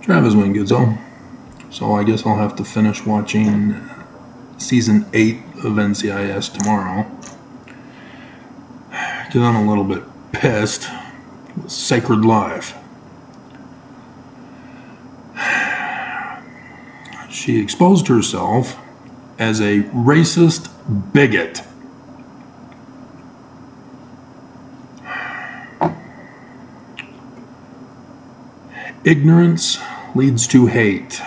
Travis Wingizzo. So I guess I'll have to finish watching Season 8 of NCIS tomorrow. Because I'm a little bit pissed with Sacred Life. She exposed herself as a racist bigot. Ignorance leads to hate.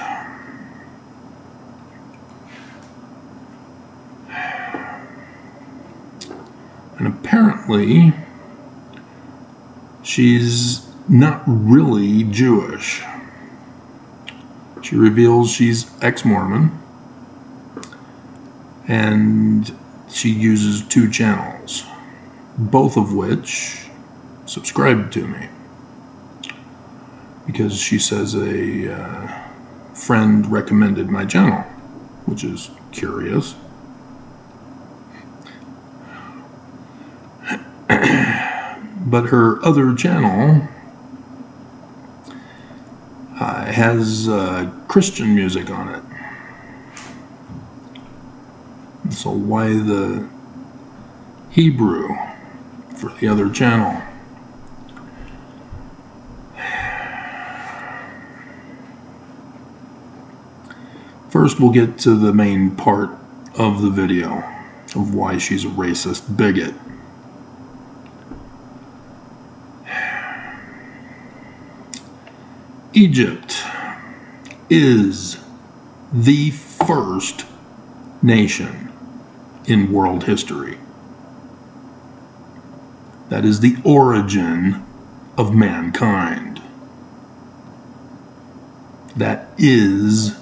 And apparently, she's not really Jewish. She reveals she's ex-Mormon, and she uses 2 channels, both of which subscribe to me, because she says a friend recommended my channel, which is curious. But her other channel has Christian music on it. So why the Hebrew for the other channel? First, we'll get to the main part of the video of why she's a racist bigot. Egypt is the first nation in world history. That is the origin of mankind. That is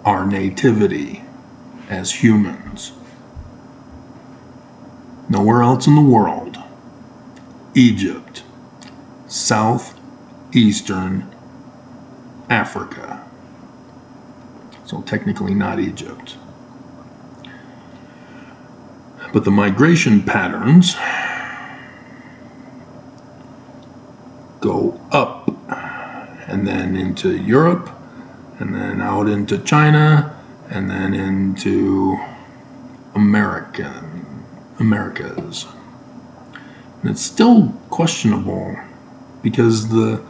our nativity as humans. Nowhere else in the world. Egypt, southeastern Africa. So technically not Egypt. But the migration patterns go up and then into Europe and then out into China and then into Americas. And it's still questionable because the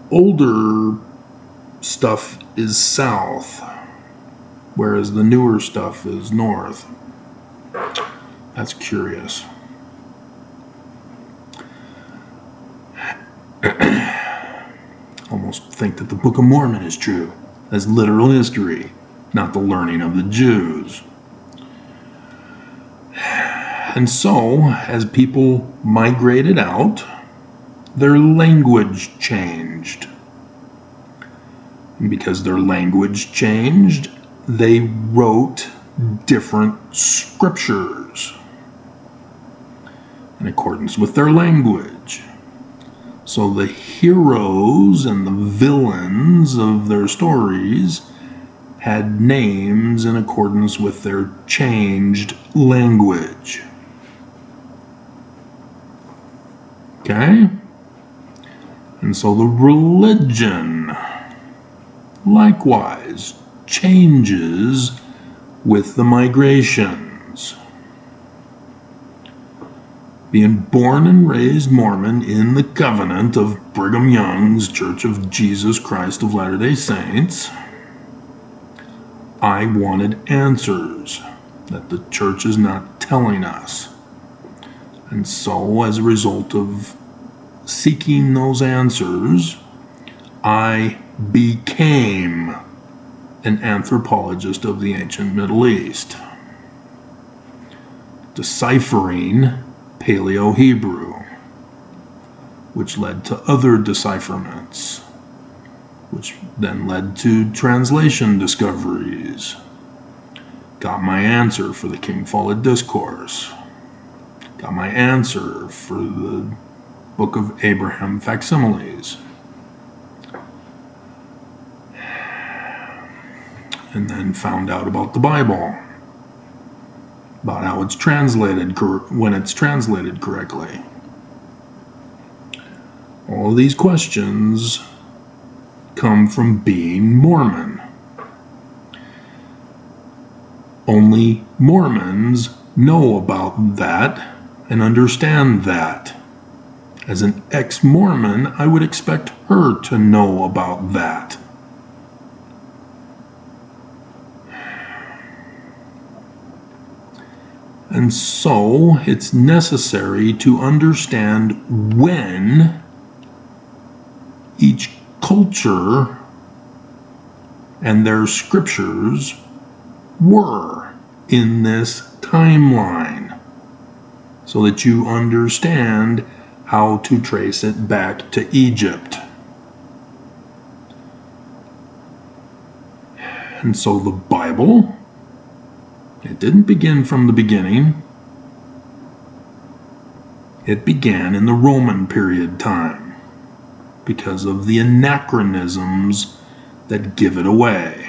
older stuff is south, whereas the newer stuff is north. That's curious. Almost think that the Book of Mormon is true, as literal history, not the learning of the Jews. And so, as people migrated out, their language changed. And because their language changed, they wrote different scriptures in accordance with their language. So the heroes and the villains of their stories had names in accordance with their changed language. Okay? And so the religion likewise changes with the migrations. Being born and raised Mormon in the covenant of Brigham Young's Church of Jesus Christ of Latter-day Saints, I wanted answers that the church is not telling us. And so, as a result of seeking those answers, I became an anthropologist of the ancient Middle East, deciphering Paleo-Hebrew, which led to other decipherments, which then led to translation discoveries. Got my answer for the King Follett Discourse. Got my answer for the Book of Abraham facsimiles. And then found out about the Bible, about how it's translated, when it's translated correctly. All of these questions come from being Mormon. Only Mormons know about that and understand that. As an ex-Mormon, I would expect her to know about that. And so it's necessary to understand when each culture and their scriptures were in this timeline, so that you understand how to trace it back to Egypt. And so the Bible, it didn't begin from the beginning. It began in the Roman period time because of the anachronisms that give it away.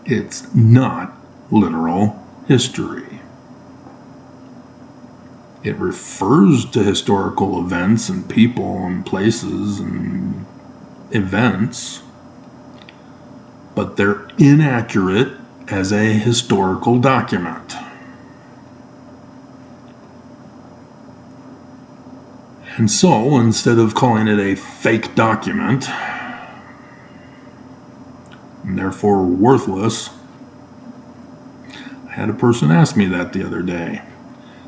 It's not literal history. It refers to historical events and people and places and events, but they're inaccurate as a historical document. And so, instead of calling it a fake document, and therefore worthless, I had a person ask me that the other day.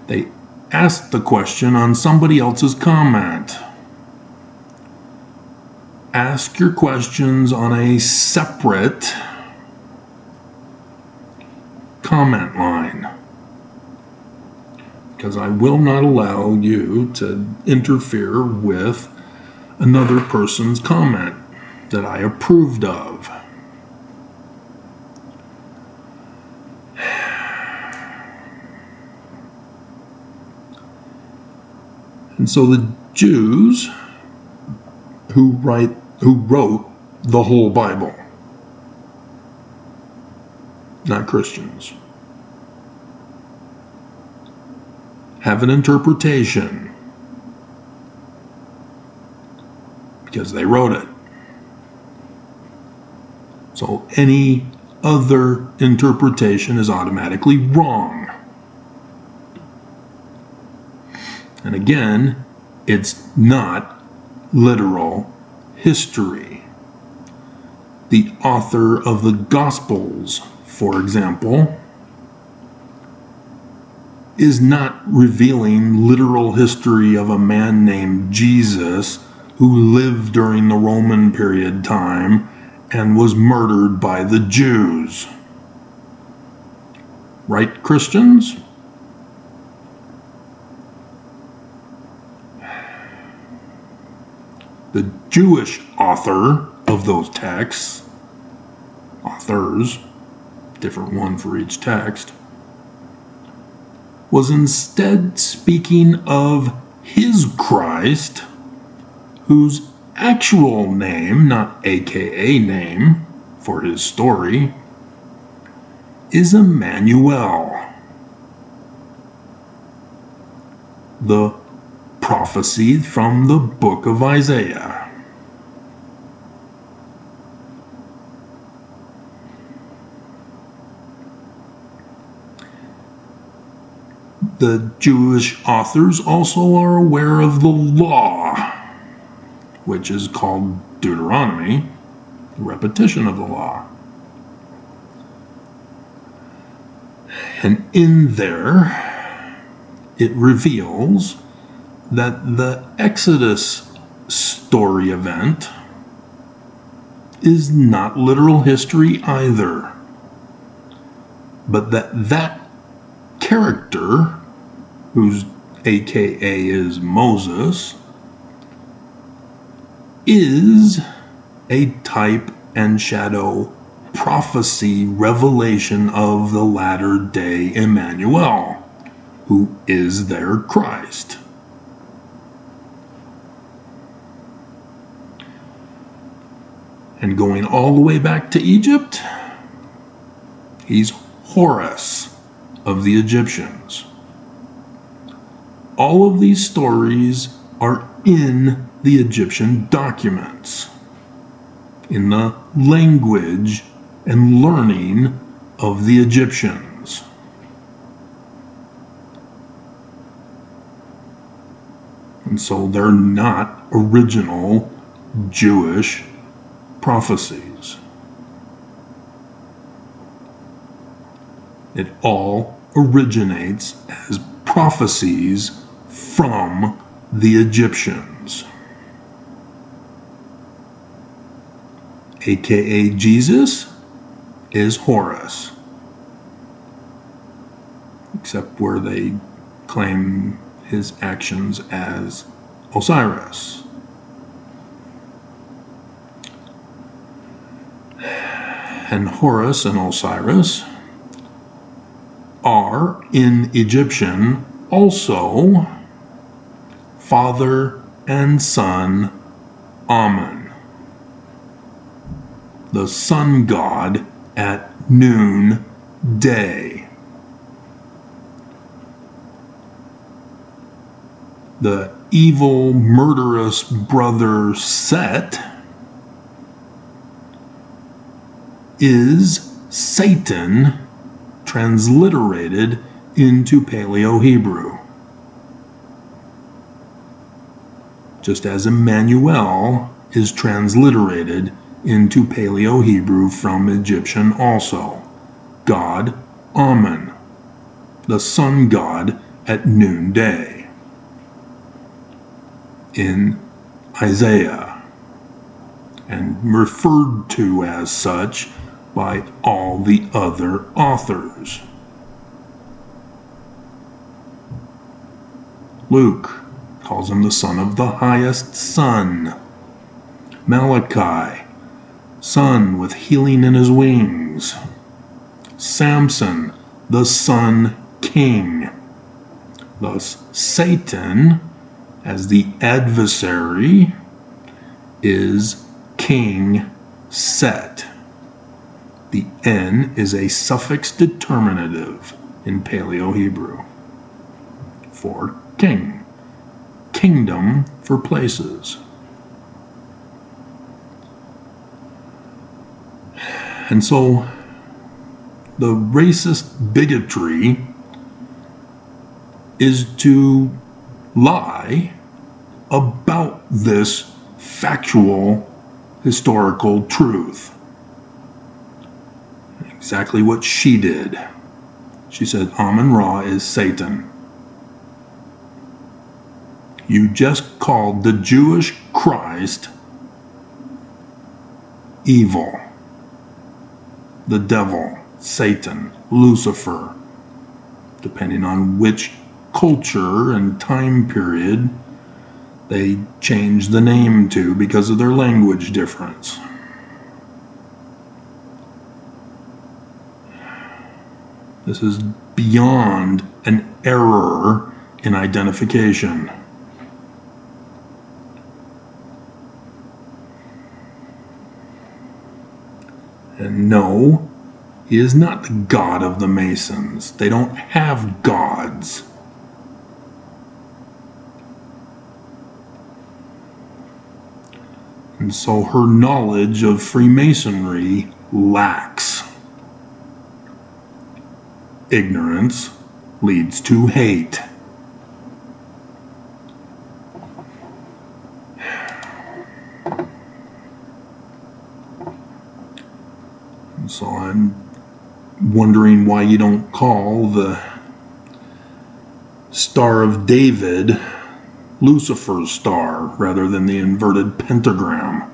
They asked the question on somebody else's comment. Ask your questions on a separate comment line, because I will not allow you to interfere with another person's comment that I approved of. And so the Jews who wrote the whole Bible, not Christians, have an interpretation because they wrote it. So any other interpretation is automatically wrong. And again, it's not literal history. The author of the Gospels, for example, is not revealing literal history of a man named Jesus who lived during the Roman period time and was murdered by the Jews. Right, Christians? The Jewish author of those texts, authors, different one for each text, was instead speaking of his Christ, whose actual name, not AKA name, for his story, is Emmanuel. The prophecy from the book of Isaiah. The Jewish authors also are aware of the law, which is called Deuteronomy, the repetition of the law. And in there, it reveals that the Exodus story event is not literal history either, but that character, whose AKA is Moses, is a type and shadow prophecy revelation of the latter day Emmanuel, who is their Christ. And going all the way back to Egypt, he's Horus of the Egyptians. All of these stories are in the Egyptian documents, in the language and learning of the Egyptians. And so they're not original Jewish prophecies. It all originates as prophecies from the Egyptians. AKA Jesus is Horus, except where they claim his actions as Osiris. And Horus and Osiris are in Egyptian also father and son Amun, the sun god at noonday. The evil, murderous brother Set is Satan transliterated into Paleo-Hebrew, just as Emmanuel is transliterated into Paleo-Hebrew from Egyptian also. God Amun, the sun god at noonday, in Isaiah, and referred to as such by all the other authors. Luke calls him the son of the highest sun. Malachi, sun with healing in his wings. Samson, the sun king. Thus, Satan, as the adversary, is King Set. The N is a suffix determinative in Paleo-Hebrew for king, kingdom for places. And so the racist bigotry is to lie about this factual historical truth. Exactly what she did. She said Amun-Ra is Satan. You just called the Jewish Christ evil, the devil, Satan, Lucifer, depending on which culture and time period they changed the name to because of their language difference. This is beyond an error in identification. And no, he is not the God of the Masons. They don't have gods. And so her knowledge of Freemasonry lacks. Ignorance leads to hate. And so I'm wondering why you don't call the Star of David Lucifer's star rather than the inverted pentagram.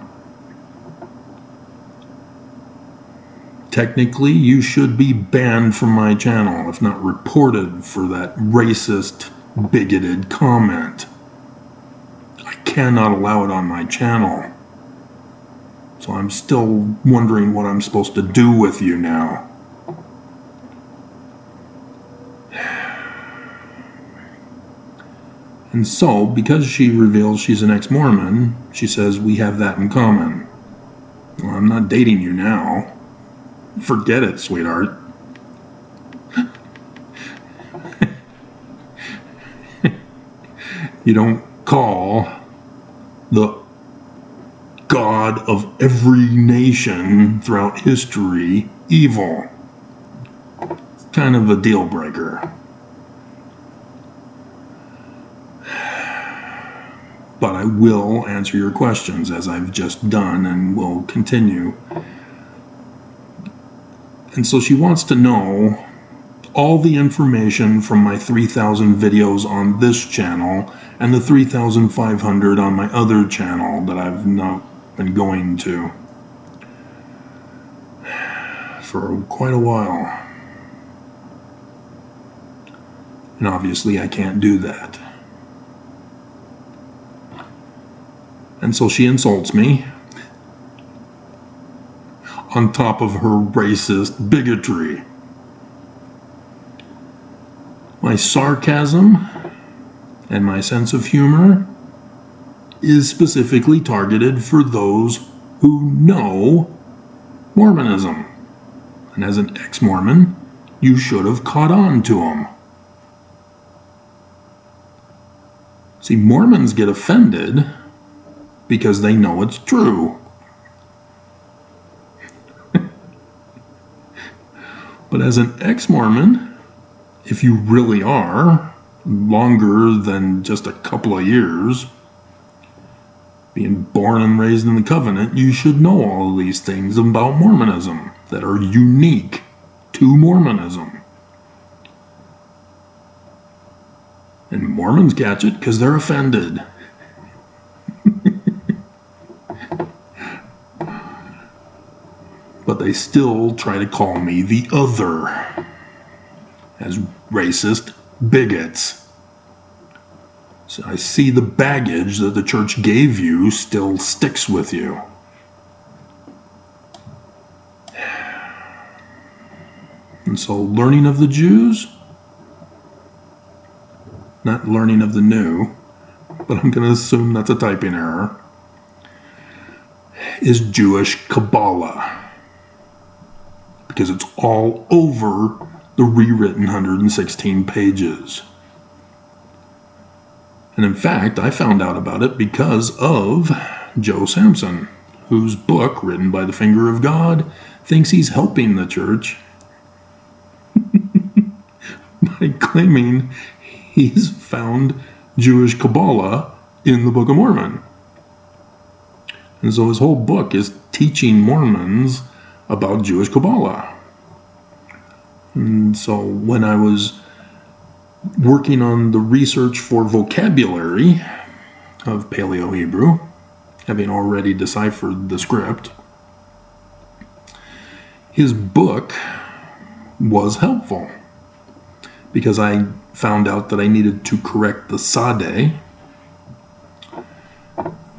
Technically, you should be banned from my channel, if not reported for that racist, bigoted comment. I cannot allow it on my channel. So I'm still wondering what I'm supposed to do with you now. And so, because she reveals she's an ex-Mormon, she says we have that in common. Well, I'm not dating you now. Forget it, sweetheart. You don't call the God of every nation throughout history evil. It's kind of a deal breaker. But I will answer your questions as I've just done and will continue. And so she wants to know all the information from my 3,000 videos on this channel and the 3,500 on my other channel that I've not been going to for quite a while. And obviously I can't do that. And so she insults me on top of her racist bigotry. My sarcasm and my sense of humor is specifically targeted for those who know Mormonism. And as an ex-Mormon, you should have caught on to them. See, Mormons get offended because they know it's true. But as an ex-Mormon, if you really are, longer than just a couple of years, being born and raised in the covenant, you should know all of these things about Mormonism that are unique to Mormonism. And Mormons catch it because they're offended. But they still try to call me the other as racist bigots. So I see the baggage that the church gave you still sticks with you. And so learning of the Jews, not learning of the new, but I'm going to assume that's a typing error, is Jewish Kabbalah. Because it's all over the rewritten 116 pages. And in fact, I found out about it because of Joe Samson, whose book, written by the finger of God, thinks he's helping the church by claiming he's found Jewish Kabbalah in the Book of Mormon. And so his whole book is teaching Mormons about Jewish Kabbalah. And so when I was working on the research for vocabulary of Paleo-Hebrew, having already deciphered the script, his book was helpful because I found out that I needed to correct the Sade,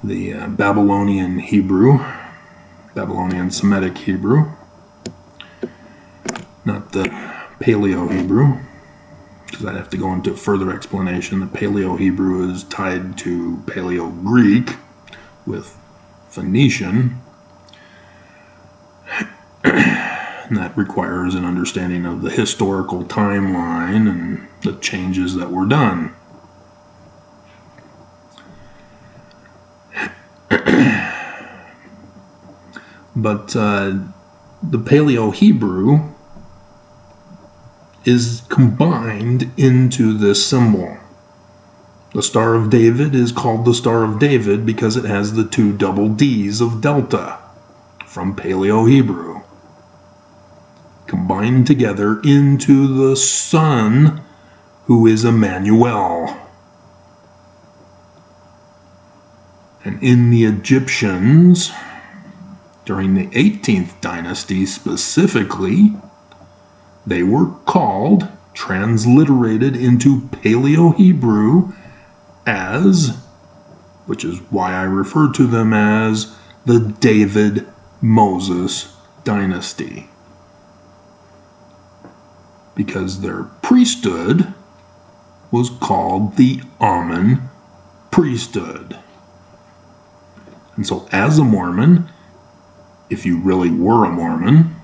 the Babylonian Hebrew, Babylonian Semitic Hebrew, not the Paleo-Hebrew, because I'd have to go into further explanation. The Paleo-Hebrew is tied to Paleo-Greek with Phoenician, and that requires an understanding of the historical timeline and the changes that were done. But the Paleo-Hebrew is combined into this symbol. The Star of David is called the Star of David because it has the two double D's of Delta from Paleo-Hebrew combined together into the Son, who is Emmanuel. And in the Egyptians, during the 18th dynasty specifically, they were called, transliterated into Paleo-Hebrew as, which is why I refer to them as the David-Moses dynasty. Because their priesthood was called the Amen priesthood. And so as a Mormon, if you really were a Mormon,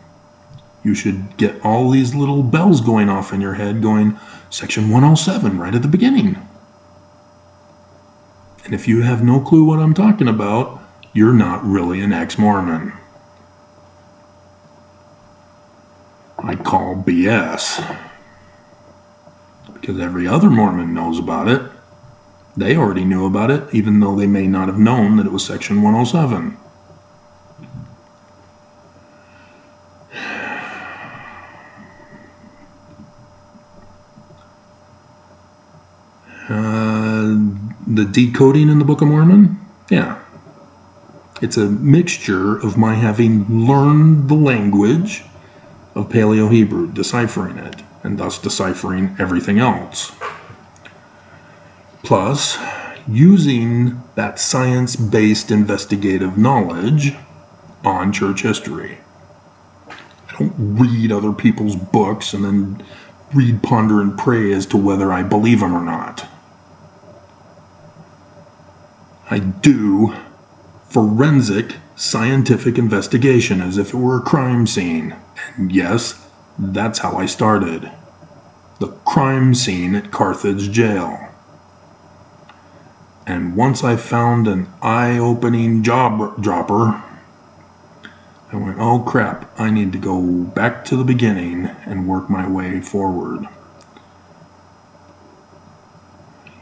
you should get all these little bells going off in your head going, Section 107 right at the beginning. And if you have no clue what I'm talking about, you're not really an ex-Mormon. I call BS. Because every other Mormon knows about it. They already knew about it, even though they may not have known that it was Section 107. The decoding in the Book of Mormon? Yeah. It's a mixture of my having learned the language of Paleo-Hebrew, deciphering it, and thus deciphering everything else. Plus, using that science-based investigative knowledge on church history. I don't read other people's books and then read, ponder, and pray as to whether I believe them or not. I do forensic scientific investigation as if it were a crime scene. And yes, that's how I started. The crime scene at Carthage jail. And once I found an eye-opening job dropper, I went, oh crap, I need to go back to the beginning and work my way forward.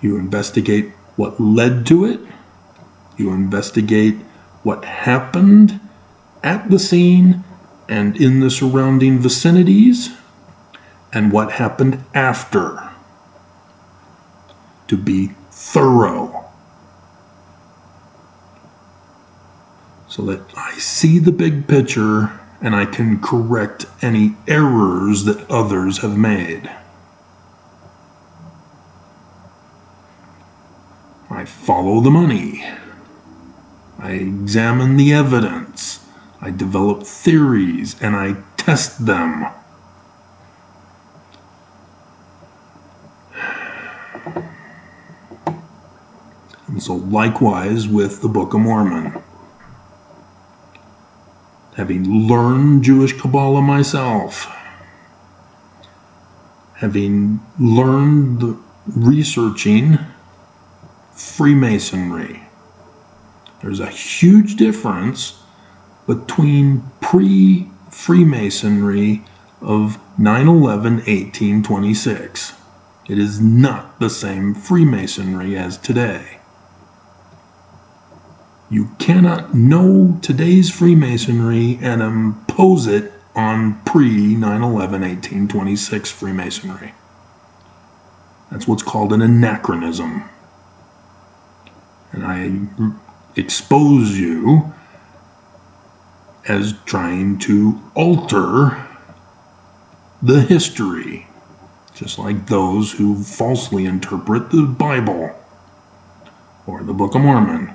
You investigate what led to it. You investigate what happened at the scene and in the surrounding vicinities, and what happened after, to be thorough, so that I see the big picture and I can correct any errors that others have made. I follow the money. I examine the evidence. I develop theories and I test them. And so likewise with the Book of Mormon. Having learned Jewish Kabbalah myself, having learned the researching Freemasonry, there's a huge difference between pre-Freemasonry of 9/11/1826. It is not the same Freemasonry as today. You cannot know today's Freemasonry and impose it on pre-9/11/1826 Freemasonry. That's what's called an anachronism. And I expose you as trying to alter the history, just like those who falsely interpret the Bible or the Book of Mormon.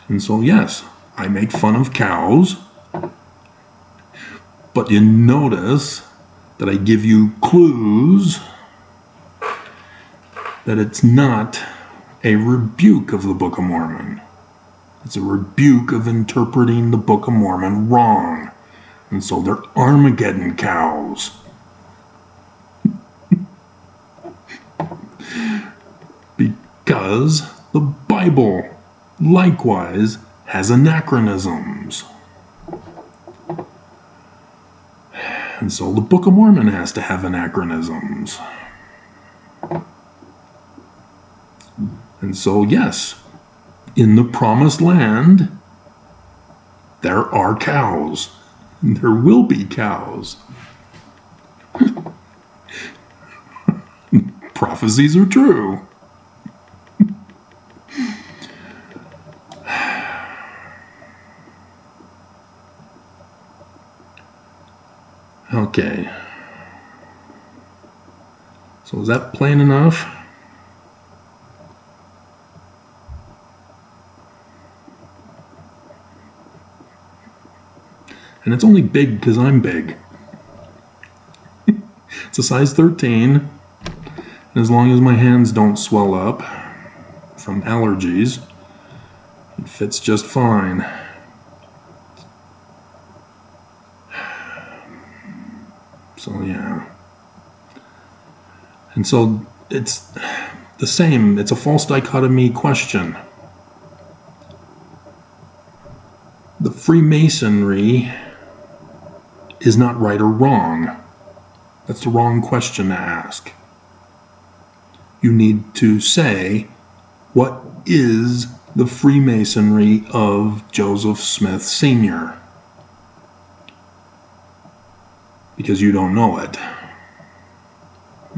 And so, yes, I make fun of cows, but you notice that I give you clues that it's not a rebuke of the Book of Mormon. It's a rebuke of interpreting the Book of Mormon wrong. And so they're Armageddon cows. Because the Bible likewise has anachronisms. And so the Book of Mormon has to have anachronisms. And so, yes, in the Promised Land, there are cows. There will be cows. Prophecies are true. Okay. So is that plain enough? And it's only big because I'm big. It's a size 13. And as long as my hands don't swell up from allergies, it fits just fine. So yeah. And so it's the same. It's a false dichotomy question. The Freemasonry is not right or wrong. That's the wrong question to ask. You need to say, what is the Freemasonry of Joseph Smith Sr.? Because you don't know it.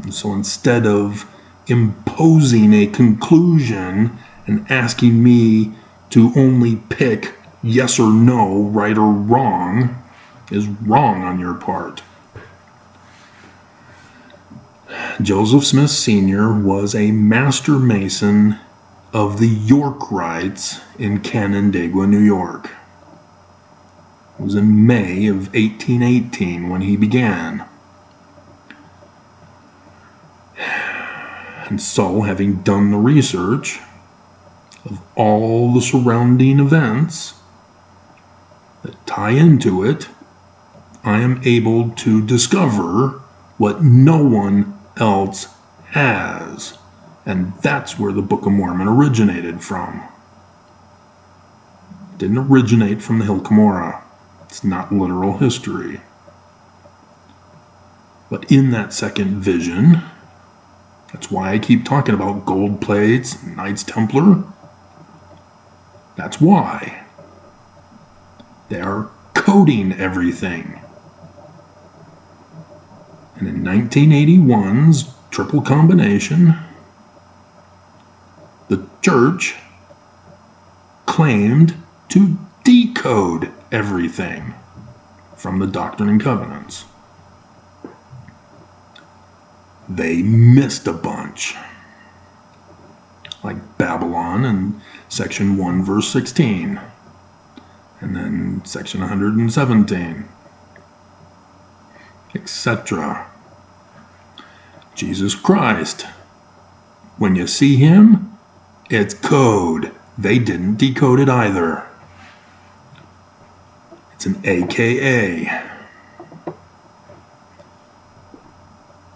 And so instead of imposing a conclusion and asking me to only pick yes or no, right or wrong, is wrong on your part. Joseph Smith Sr. was a master mason of the York Rites in Canandaigua, New York. It was in May of 1818 when he began. And so, having done the research of all the surrounding events that tie into it, I am able to discover what no one else has. And that's where the Book of Mormon originated from. It didn't originate from the Hill Cumorah. It's not literal history. But in that second vision, that's why I keep talking about gold plates, Knights Templar. That's why. They are coding everything. And in 1981's triple combination, the church claimed to decode everything from the Doctrine and Covenants. They missed a bunch, like Babylon in section 1 verse 16, and then section 117, etc. Jesus Christ, when you see him, it's code. They didn't decode it either. It's an AKA.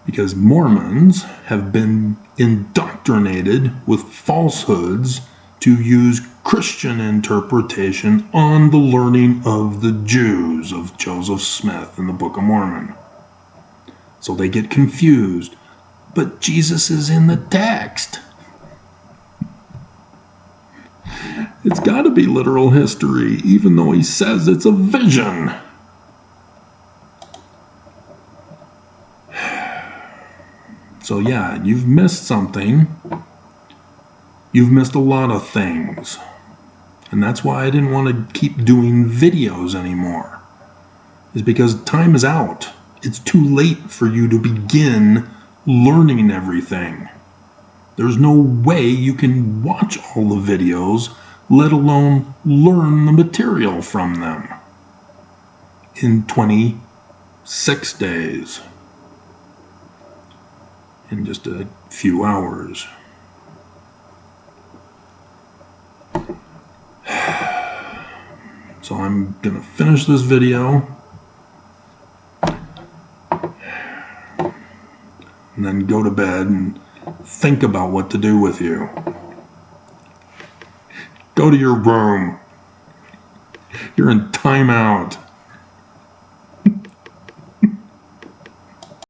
Because Mormons have been indoctrinated with falsehoods to use Christian interpretation on the learning of the Jews of Joseph Smith in the Book of Mormon. So they get confused. But Jesus is in the text. It's got to be literal history, even though he says it's a vision. So yeah, you've missed something. You've missed a lot of things. And that's why I didn't want to keep doing videos anymore. Is because time is out. It's too late for you to begin learning everything. There's no way you can watch all the videos, let alone learn the material from them in 26 days. In just a few hours. So I'm going to finish this video and then go to bed and think about what to do with you. Go to your room. You're in timeout.